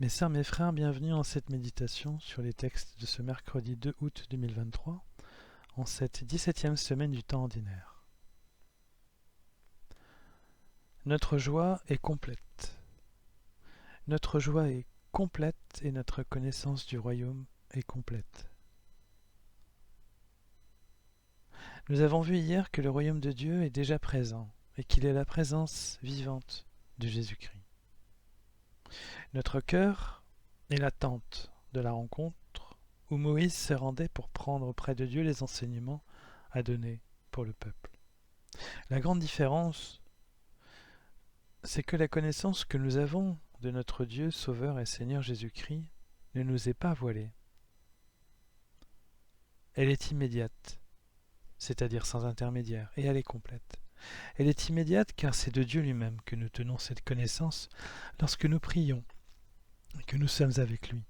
Mes sœurs, mes frères, bienvenue en cette méditation sur les textes de ce mercredi 2 août 2023, en cette 17e semaine du temps ordinaire. Notre joie est complète. Notre joie est complète et notre connaissance du royaume est complète. Nous avons vu hier que le royaume de Dieu est déjà présent et qu'il est la présence vivante de Jésus-Christ. Notre cœur est l'attente de la rencontre où Moïse se rendait pour prendre auprès de Dieu les enseignements à donner pour le peuple. La grande différence, c'est que la connaissance que nous avons de notre Dieu, Sauveur et Seigneur Jésus-Christ ne nous est pas voilée. Elle est immédiate, c'est-à-dire sans intermédiaire, et elle est complète. Elle est immédiate car c'est de Dieu lui-même que nous tenons cette connaissance lorsque nous prions et que nous sommes avec lui.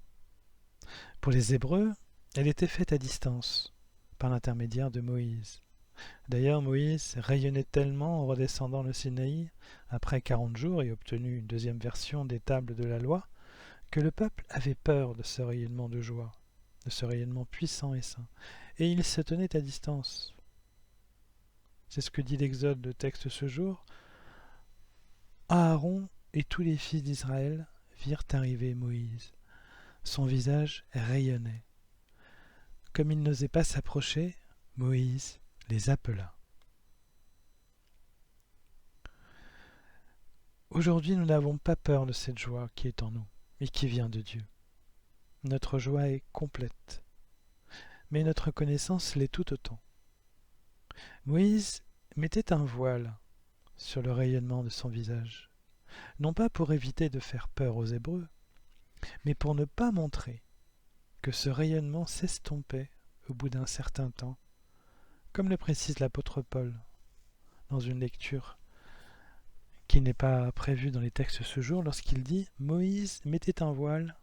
Pour les Hébreux, elle était faite à distance, par l'intermédiaire de Moïse. D'ailleurs, Moïse rayonnait tellement en redescendant le Sinaï, après 40 jours et obtenu une deuxième version des tables de la loi, que le peuple avait peur de ce rayonnement de joie, de ce rayonnement puissant et saint, et il se tenait à distance. C'est ce que dit l'Exode, le texte ce jour. Aaron et tous les fils d'Israël virent arriver Moïse. Son visage rayonnait. Comme il n'osait pas s'approcher, Moïse les appela. Aujourd'hui, nous n'avons pas peur de cette joie qui est en nous et qui vient de Dieu. Notre joie est complète, mais notre connaissance l'est tout autant. Moïse mettait un voile sur le rayonnement de son visage, non pas pour éviter de faire peur aux Hébreux, mais pour ne pas montrer que ce rayonnement s'estompait au bout d'un certain temps, comme le précise l'apôtre Paul dans une lecture qui n'est pas prévue dans les textes ce jour, lorsqu'il dit « Moïse mettait un voile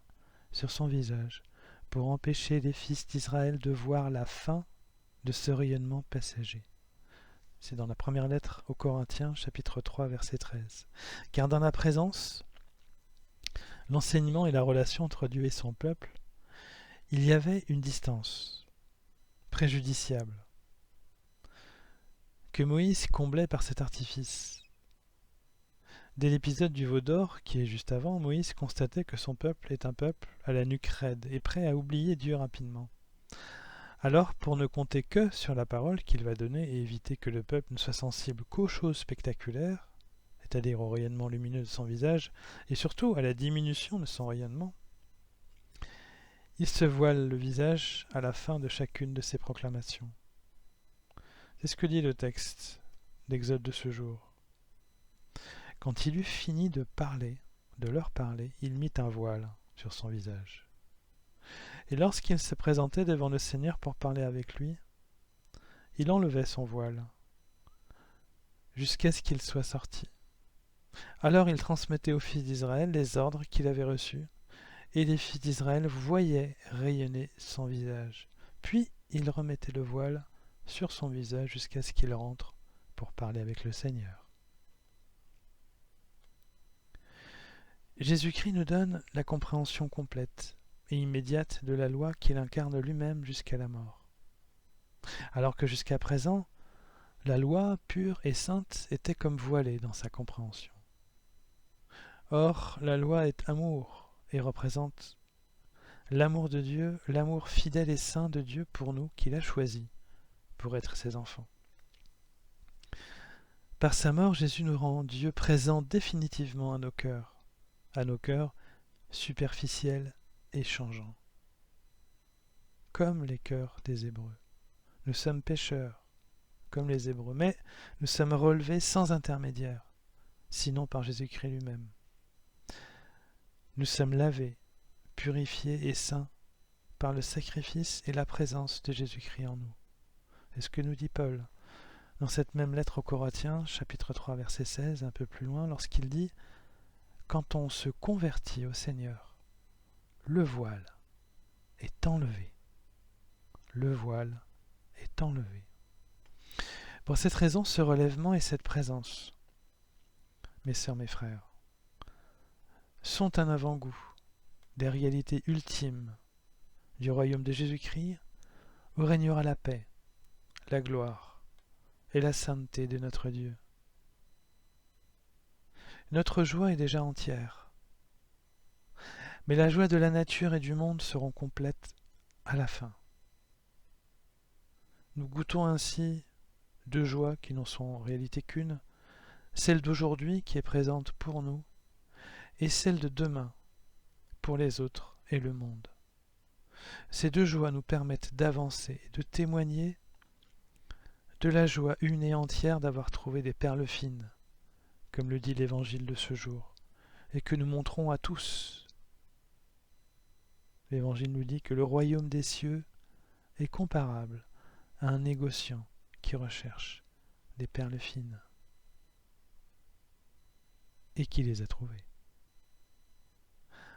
sur son visage pour empêcher les fils d'Israël de voir la fin de ce rayonnement passager. » C'est dans la première lettre aux Corinthiens, chapitre 3, verset 13. Car dans la présence, l'enseignement et la relation entre Dieu et son peuple, il y avait une distance préjudiciable que Moïse comblait par cet artifice. Dès l'épisode du veau d'or, qui est juste avant, Moïse constatait que son peuple est un peuple à la nuque raide et prêt à oublier Dieu rapidement. Alors, pour ne compter que sur la parole qu'il va donner et éviter que le peuple ne soit sensible qu'aux choses spectaculaires, c'est-à-dire au rayonnement lumineux de son visage, et surtout à la diminution de son rayonnement, il se voile le visage à la fin de chacune de ses proclamations. C'est ce que dit le texte d'Exode de ce jour. Quand il eut fini de leur parler, il mit un voile sur son visage. Et lorsqu'il se présentait devant le Seigneur pour parler avec lui, il enlevait son voile, jusqu'à ce qu'il soit sorti. Alors il transmettait aux fils d'Israël les ordres qu'il avait reçus, et les fils d'Israël voyaient rayonner son visage. Puis il remettait le voile sur son visage jusqu'à ce qu'il rentre pour parler avec le Seigneur. Jésus-Christ nous donne la compréhension complète et immédiate de la loi qu'il incarne lui-même jusqu'à la mort. Alors que jusqu'à présent, la loi pure et sainte était comme voilée dans sa compréhension. Or, la loi est amour et représente l'amour de Dieu, l'amour fidèle et saint de Dieu pour nous qu'il a choisi pour être ses enfants. Par sa mort, Jésus nous rend Dieu présent définitivement à nos cœurs superficiels et changeants, comme les cœurs des Hébreux. Nous sommes pécheurs, comme les Hébreux, mais nous sommes relevés sans intermédiaire, sinon par Jésus-Christ lui-même. Nous sommes lavés, purifiés et saints par le sacrifice et la présence de Jésus-Christ en nous. C'est ce que nous dit Paul dans cette même lettre aux Corinthiens, chapitre 3, verset 16, un peu plus loin, lorsqu'il dit « Quand on se convertit au Seigneur, le voile est enlevé. » Le voile est enlevé. Pour cette raison, ce relèvement et cette présence, mes sœurs, mes frères, sont un avant-goût des réalités ultimes du royaume de Jésus-Christ, où régnera la paix, la gloire et la sainteté de notre Dieu. Notre joie est déjà entière, mais la joie de la nature et du monde seront complètes à la fin. Nous goûtons ainsi deux joies qui n'en sont en réalité qu'une, celle d'aujourd'hui qui est présente pour nous, et celle de demain pour les autres et le monde. Ces deux joies nous permettent d'avancer et de témoigner de la joie une et entière d'avoir trouvé des perles fines, comme le dit l'Évangile de ce jour, et que nous montrons à tous. L'Évangile nous dit que le royaume des cieux est comparable à un négociant qui recherche des perles fines et qui les a trouvées.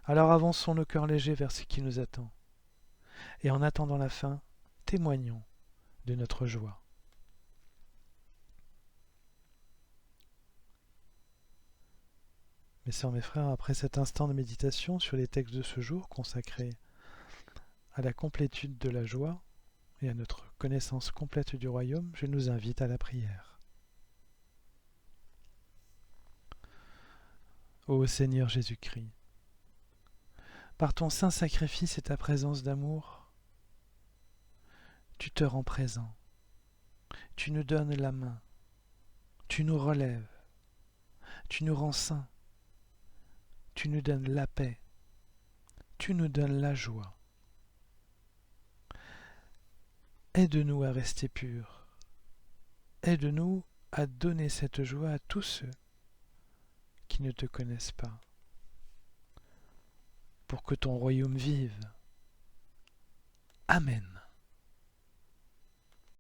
Alors avançons nos cœurs légers vers ce qui nous attend, et en attendant la fin, témoignons de notre joie. Mes sœurs, mes frères, après cet instant de méditation sur les textes de ce jour consacrés à la complétude de la joie et à notre connaissance complète du royaume, je nous invite à la prière. Ô Seigneur Jésus-Christ, par ton saint sacrifice et ta présence d'amour, tu te rends présent, tu nous donnes la main, tu nous relèves, tu nous rends saints, tu nous donnes la paix, tu nous donnes la joie. Aide-nous à rester purs, aide-nous à donner cette joie à tous ceux qui ne te connaissent pas, pour que ton royaume vive. Amen.